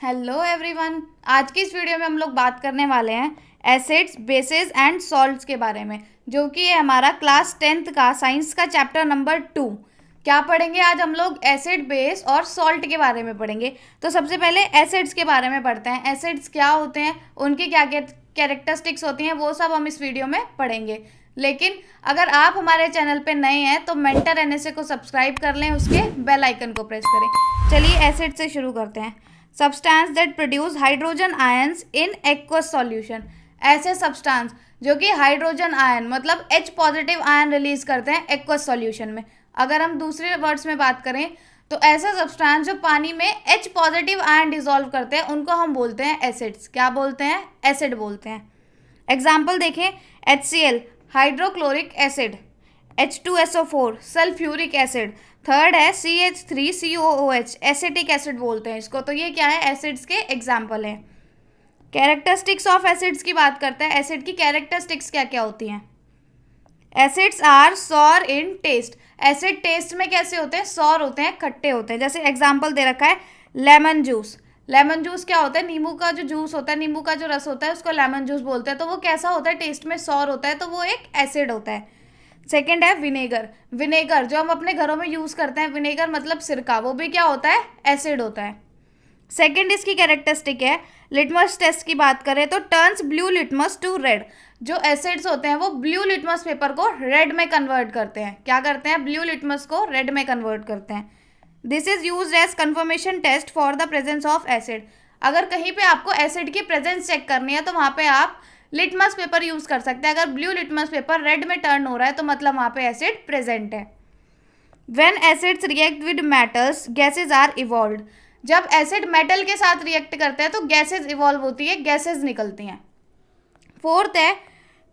Hello everyone. आज की इस वीडियो में हम लोग बात करने वाले हैं एसिड्स, बेसेस एंड सॉल्ट्स के बारे में, जो कि है हमारा क्लास 10th का साइंस का चैप्टर नंबर 2। क्या पढ़ेंगे आज हम लोग? एसिड, बेस और सॉल्ट के बारे में पढ़ेंगे। तो सबसे पहले एसिड्स के बारे में पढ़ते हैं। एसिड्स क्या होते हैं, उनकी क्या कैरेक्टरिस्टिक्स होती हैं, वो सब हम इस वीडियो में पढ़ेंगे। लेकिन अगर आप हमारे चैनल पे नए हैं तो मेंटर एनएसए को सब्सक्राइब कर लें, उसके बेल आइकन को प्रेस करें। चलिए एसिड से शुरू करते हैं। Substance that produce hydrogen ions in aqueous solution. ऐसे सब्सटेंस जो कि हाइड्रोजन आयन मतलब H पॉजिटिव आयन रिलीज करते हैं एक्वस सॉल्यूशन में। अगर हम दूसरे वर्ड्स में बात करें तो ऐसे सब्सटेंस जो पानी में H पॉजिटिव आयन डिसॉल्व करते हैं उनको हम बोलते हैं एसिड्स। क्या बोलते हैं? एसिड बोलते हैं। एग्जाम्पल देखें, HCl hydrochloric acid, H2SO4 sulphuric acid, third है CH3COOH एसिटिक एसिड बोलते हैं इसको। तो ये क्या है? एसिड्स के एग्जाम्पल हैं। कैरेक्टरिस्टिक्स ऑफ एसिड्स की बात करते हैं। एसिड की कैरेक्टरिस्टिक्स क्या क्या होती हैं? Acids are sour in taste. Acid taste में कैसे होते हैं? सॉर होते हैं, खट्टे होते हैं। जैसे एग्जाम्पल दे रखा है लेमन जूस। लेमन जूस क्या होता है? नींबू का जो जूस होता है, नींबू का जो रस होता है उसको लेमन जूस बोलते हैं। तो वो कैसा होता है? टेस्ट में सॉर होता है, तो वो एक एसिड होता है। सेकेंड है विनेगर। विनेगर जो हम अपने घरों में यूज करते हैं, विनेगर मतलब सिरका, वो भी क्या होता है? एसिड होता है। सेकेंड इसकी कैरेक्टरिस्टिक है, लिटमस टेस्ट की बात करें तो turns blue litmus to red. जो एसिड्स होते हैं वो ब्लू लिटमस पेपर को रेड में कन्वर्ट करते हैं। क्या करते हैं? ब्लू लिटमस को रेड में कन्वर्ट करते हैं। This is use as confirmation test for the presence of acid. अगर कहीं पे आपको एसिड की प्रेजेंस चेक करनी है तो वहां पे आप लिटमस पेपर यूज कर सकते हैं। अगर ब्लू लिटमस पेपर रेड में टर्न हो रहा है तो मतलब वहां पे एसिड प्रेजेंट है। When acids react with metals gases are evolve. जब एसिड मेटल के साथ रिएक्ट करते हैं तो गैसेज इवॉल्व होती है, गैसेज निकलती हैं। फोर्थ है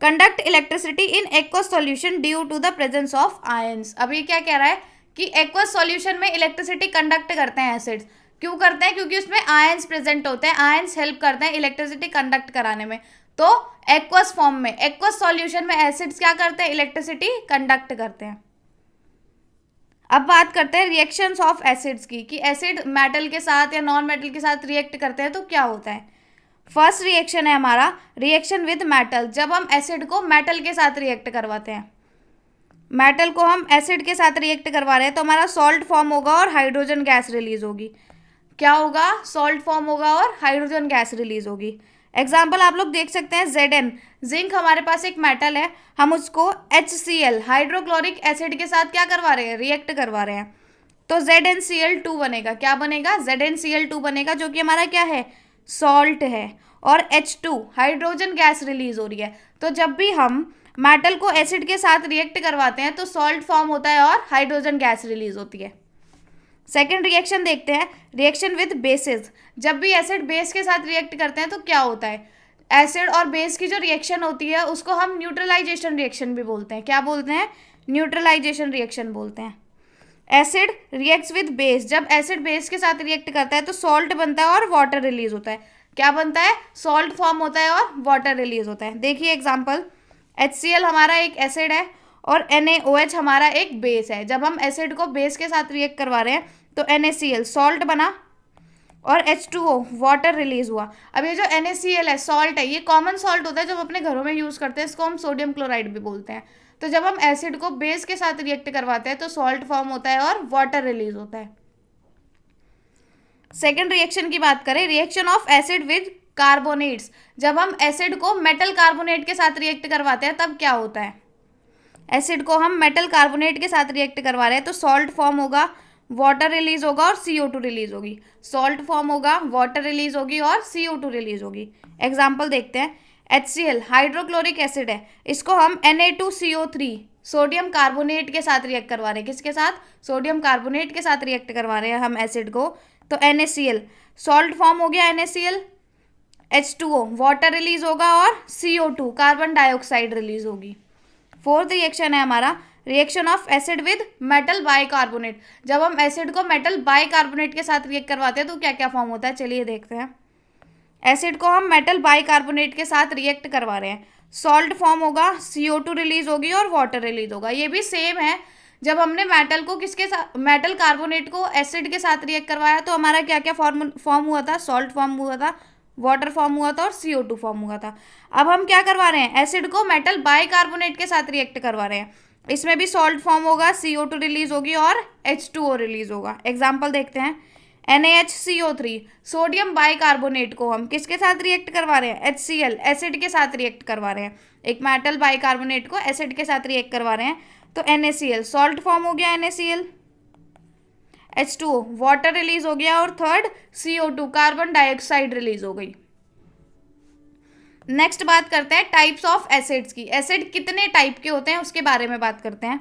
conduct electricity in aqueous solution due to the presence of ions. अब ये क्या कह रहा है कि एक्वस सॉल्यूशन में इलेक्ट्रिसिटी कंडक्ट करते हैं एसिड्स। क्यों करते हैं? क्योंकि उसमें आयंस प्रेजेंट होते हैं। आयंस हेल्प करते हैं इलेक्ट्रिसिटी कंडक्ट कराने में। तो एक्वस फॉर्म में, एक्वस सॉल्यूशन में एसिड्स क्या करते हैं? इलेक्ट्रिसिटी कंडक्ट करते हैं। अब बात करते हैं रिएक्शंस ऑफ एसिड्स की, कि एसिड मेटल के साथ या नॉन मेटल के साथ रिएक्ट करते हैं तो क्या होता है। फर्स्ट रिएक्शन है हमारा रिएक्शन विद मेटल। जब हम एसिड को मेटल के साथ रिएक्ट करवाते हैं, मेटल को हम एसिड के साथ रिएक्ट करवा रहे हैं तो हमारा सॉल्ट फॉर्म होगा और हाइड्रोजन गैस रिलीज होगी। क्या होगा? सॉल्ट फॉर्म होगा और हाइड्रोजन गैस रिलीज होगी। एग्जाम्पल आप लोग देख सकते हैं, Zn जिंक हमारे पास एक मेटल है, हम उसको HCl हाइड्रोक्लोरिक एसिड के साथ क्या करवा रहे हैं? रिएक्ट करवा रहे हैं। तो ZnCl2 बनेगा। क्या बनेगा? ZnCl2 बनेगा, जो कि हमारा क्या है? सॉल्ट है। और H2 हाइड्रोजन गैस रिलीज हो रही है। तो जब भी हम मेटल को एसिड के साथ रिएक्ट करवाते हैं तो सॉल्ट फॉर्म होता है और हाइड्रोजन गैस रिलीज होती है। सेकेंड रिएक्शन देखते हैं, रिएक्शन विद बेसिस। जब भी एसिड बेस के साथ रिएक्ट करते हैं तो क्या होता है? एसिड और बेस की जो रिएक्शन होती है उसको हम न्यूट्रलाइजेशन रिएक्शन भी बोलते हैं। क्या बोलते हैं? न्यूट्रलाइजेशन रिएक्शन बोलते हैं। Acid reacts with base. जब एसिड बेस के साथ रिएक्ट करता है तो सॉल्ट बनता है और वाटर रिलीज होता है। क्या बनता है? सॉल्ट फॉर्म होता है और वाटर रिलीज होता है। देखिए एग्जाम्पल, HCl हमारा एक एसिड है और NaOH हमारा एक बेस है। जब हम एसिड को बेस के साथ रिएक्ट करवा रहे हैं तो NaCl सॉल्ट बना और H2O वाटर रिलीज हुआ। अब ये जो NaCl है, सॉल्ट है, ये कॉमन सॉल्ट होता है जो हम अपने घरों में यूज करते हैं। इसको हम सोडियम क्लोराइड भी बोलते हैं। तो जब हम एसिड को बेस के साथ रिएक्ट करवाते हैं तो सॉल्ट फॉर्म होता है और वाटर रिलीज होता है। सेकेंड रिएक्शन की बात करें, reaction of acid with carbonates. जब हम एसिड को मेटल कार्बोनेट के साथ रिएक्ट करवाते हैं तब क्या होता है? एसिड को हम मेटल कार्बोनेट के साथ रिएक्ट करवा रहे हैं तो सॉल्ट फॉर्म होगा, वाटर रिलीज होगा और CO2 रिलीज होगी। सॉल्ट फॉर्म होगा, वाटर रिलीज होगी और CO2 रिलीज होगी। एग्जाम्पल देखते हैं, HCl हाइड्रोक्लोरिक एसिड है, इसको हम Na2CO3 सोडियम कार्बोनेट के साथ रिएक्ट करवा रहे हैं। किसके साथ? सोडियम कार्बोनेट के साथ रिएक्ट करवा रहे हैं हम एसिड को। तो NaCl सॉल्ट फॉर्म हो गया, NaCl, H2O वाटर रिलीज होगा और CO2 कार्बन डाइऑक्साइड रिलीज होगी। फोर्थ रिएक्शन है हमारा reaction of acid with metal bicarbonate. जब हम एसिड को मेटल बाइकार्बोनेट के साथ रिएक्ट करवाते हैं तो क्या क्या फॉर्म होता है? चलिए देखते हैं। एसिड को हम मेटल बाइकार्बोनेट के साथ रिएक्ट करवा रहे हैं, सॉल्ट फॉर्म होगा, CO2 रिलीज होगी और वाटर रिलीज होगा। ये भी सेम है। जब हमने मेटल को किसके साथ, मेटल कार्बोनेट को एसिड के साथ रिएक्ट करवाया तो हमारा क्या क्या फॉर्म हुआ था, सॉल्ट फॉर्म हुआ था, वाटर फॉर्म हुआ था और CO2 फॉर्म हुआ था। अब हम क्या करवा रहे हैं, एसिड को मेटल बाइकार्बोनेट के साथ रिएक्ट करवा रहे हैं। इसमें भी सॉल्ट फॉर्म होगा, CO2 रिलीज होगी और H2O रिलीज होगा। एग्जाम्पल देखते हैं, NaHCO3 सोडियम बाइकार्बोनेट को हम किसके साथ रिएक्ट करवा रहे हैं, HCl एसिड के साथ रिएक्ट करवा रहे हैं। एक मेटल बाइकार्बोनेट को एसिड के साथ रिएक्ट करवा रहे हैं तो NaCl सॉल्ट फॉर्म हो गया, NaCl, H2O वाटर रिलीज हो गया और third CO2 carbon dioxide release हो गई। नेक्स्ट बात करते हैं टाइप्स ऑफ एसिड्स की। एसिड कितने टाइप के होते हैं उसके बारे में बात करते हैं।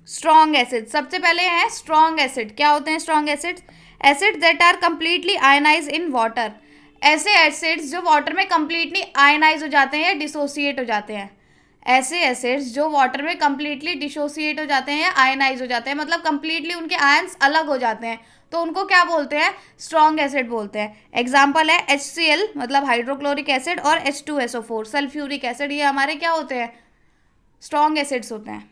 स्ट्रॉन्ग एसिड, सबसे पहले है स्ट्रॉन्ग एसिड। क्या होते हैं strong acids, acid that are completely ionize in water. ऐसे एसिड्स जो वाटर में कंप्लीटली आयनाइज हो जाते हैं या डिसोसिएट हो जाते हैं। ऐसे एसिड्स जो वाटर में कंप्लीटली डिसोसिएट हो जाते हैं या आयनाइज हो जाते हैं, मतलब कंप्लीटली उनके आयंस अलग हो जाते हैं, तो उनको क्या बोलते हैं, स्ट्रॉन्ग एसिड बोलते हैं। एग्जाम्पल है HCl मतलब हाइड्रोक्लोरिक एसिड और H2SO4 सल्फ्यूरिक एसिड, ये हमारे क्या होते हैं, स्ट्रॉन्ग एसिड्स होते हैं।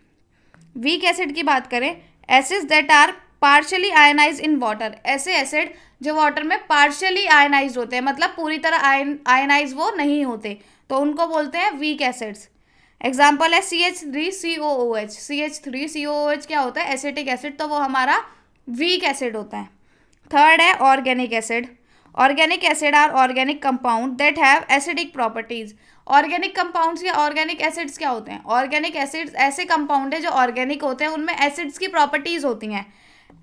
वीक एसिड की बात करें, acids that are partially ionize in water. ऐसे एसिड जो वाटर में पार्शियली आयनाइज होते हैं, मतलब पूरी तरह आयनाइज वो नहीं होते, तो उनको बोलते हैं वीक एसिड्स। एग्जाम्पल है CH3COOH। CH3COOH क्या होता है, एसिटिक एसिड, तो वो हमारा वीक एसिड होता है। थर्ड है organic acid. Organic acid are organic compound that have acidic properties. Organic compounds या ऑर्गेनिक एसिड्स क्या होते हैं, ऑर्गेनिक एसिड्स ऐसे कंपाउंड है जो ऑर्गेनिक होते हैं, उनमें एसिड्स की प्रॉपर्टीज होती हैं।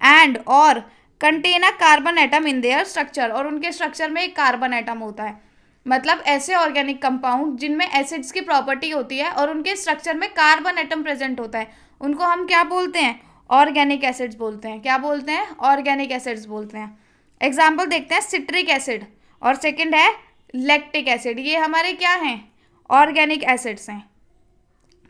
एंड और contain a carbon atom in their structure, और उनके स्ट्रक्चर में एक कार्बन एटम होता है। मतलब ऐसे ऑर्गेनिक कंपाउंड जिनमें एसिड्स की प्रॉपर्टी होती है और उनके स्ट्रक्चर में कार्बन एटम प्रेजेंट होता है, उनको हम क्या बोलते हैं, ऑर्गेनिक एसिड्स बोलते हैं। क्या बोलते हैं, ऑर्गेनिक एसिड्स बोलते हैं। एग्जाम्पल देखते हैं, सिट्रिक एसिड और सेकंड है लैक्टिक एसिड, ये हमारे क्या हैं, ऑर्गेनिक एसिड्स हैं।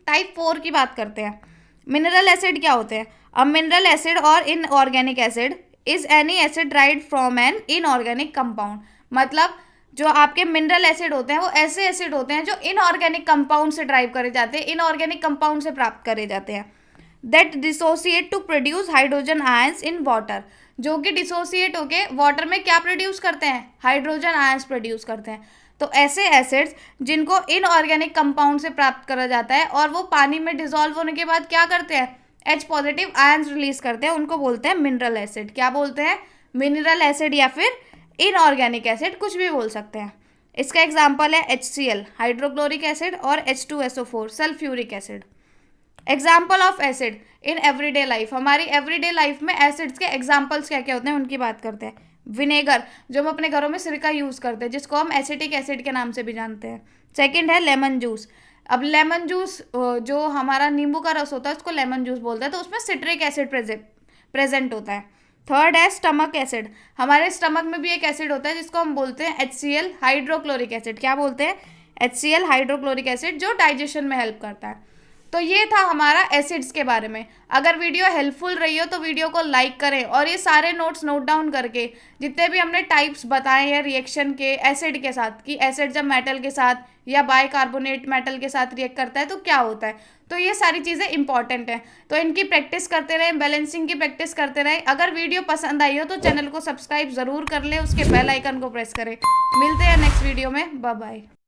टाइप 4 की बात करते हैं। मिनरल एसिड क्या होते हैं, अ मिनरल एसिड और inorganic acid is any acid derived from an inorganic compound. मतलब जो आपके मिनरल एसिड होते हैं वो ऐसे एसिड होते हैं जो इनऑर्गेनिक कंपाउंड से ड्राइव करे जाते हैं, इनऑर्गेनिक कंपाउंड से प्राप्त करे जाते हैं। That dissociate to produce hydrogen ions in water, जो कि डिसोसिएट होके वाटर में क्या प्रोड्यूस करते हैं, हाइड्रोजन आयंस प्रोड्यूस करते हैं। तो ऐसे एसिड्स जिनको इनऑर्गेनिक कंपाउंड से प्राप्त करा जाता है और वो पानी में डिसॉल्व होने के बाद क्या करते हैं, H पॉजिटिव आयंस रिलीज करते हैं, उनको बोलते हैं मिनरल एसिड। क्या बोलते हैं, मिनरल एसिड या फिर इनऑर्गेनिक एसिड, कुछ भी बोल सकते हैं। इसका एग्जाम्पल है HCl हाइड्रोक्लोरिक एसिड और H2SO4 sulphuric acid. Example of acid in everyday life, हमारी एवरीडे लाइफ में एसिड्स के एग्जाम्पल्स क्या क्या होते हैं उनकी बात करते हैं। विनेगर, जो हम अपने घरों में सिरका यूज़ करते हैं, जिसको हम एसिटिक एसिड के नाम से भी जानते हैं। सेकंड है लेमन जूस। अब लेमन जूस जो हमारा नींबू का रस होता है उसको लेमन जूस बोलते हैं, तो उसमें सिट्रिक एसिड प्रेजेंट होता है। थर्ड है स्टमक एसिड, हमारे स्टमक में भी एक एसिड होता है जिसको हम बोलते हैं HCl हाइड्रोक्लोरिक एसिड। क्या बोलते हैं, HCl हाइड्रोक्लोरिक एसिड, जो डाइजेशन में हेल्प करता है। तो ये था हमारा एसिड्स के बारे में। अगर वीडियो हेल्पफुल रही हो तो वीडियो को लाइक करें और ये सारे नोट्स नोट डाउन करके, जितने भी हमने टाइप्स बताए हैं रिएक्शन के एसिड के साथ, कि एसिड जब मेटल के साथ या बाइकार्बोनेट मेटल के साथ रिएक्ट करता है तो क्या होता है, तो ये सारी चीज़ें इंपॉर्टेंट हैं। तो इनकी प्रैक्टिस करते रहें, बैलेंसिंग की प्रैक्टिस करते रहें। अगर वीडियो पसंद आई हो तो चैनल को सब्सक्राइब ज़रूर कर लें, उसके बेल आइकन को प्रेस करें। मिलते हैं नेक्स्ट वीडियो में, बाय बाय।